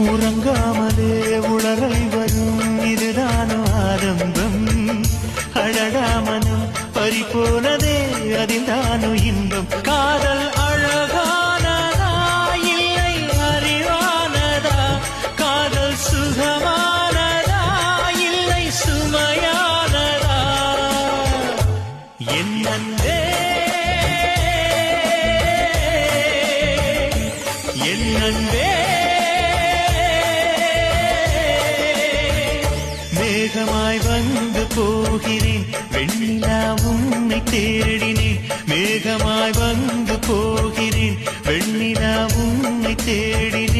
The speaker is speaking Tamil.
உறங்காமலே உளறல் வரும் இதுதானோ ஆரம்பம் அழகாமனம் பறிபோனதே அதில்தானோ இன்பம் காதல் அழகானதா இல்லை அறிவானதா காதல் சுகமானதா இல்லை சுமையானதா என் அன்பே என் அன்பே மேகமாய் வந்து போகிறேன் வெண்ணிலா உன்னை தேடினேன் மேகமாய் வந்து போகிறேன் வெண்ணிலா உன்னை தேடினேன்